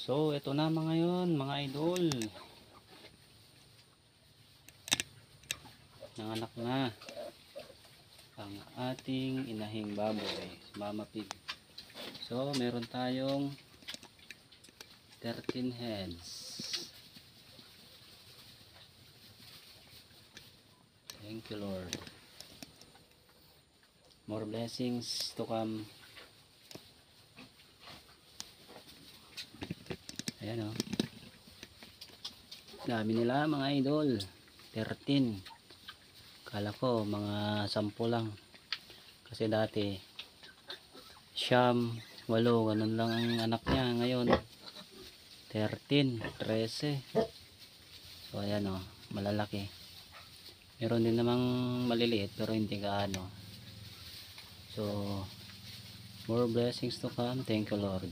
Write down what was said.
So ito na mga ngayon mga idol, nanganak na ang ating inahing baboy, mama pig. So meron tayong 13 heads. Thank you Lord. More blessings to come. Ayan o. Dami nila mga idol. 13. Kala ko mga 10 lang. Kasi dati siyam, 8, ganun lang ang anak niya. Ngayon 13, 13. So ayan o, malalaki. Meron din namang maliliit pero hindi gaano. So more blessings to come. Thank you Lord.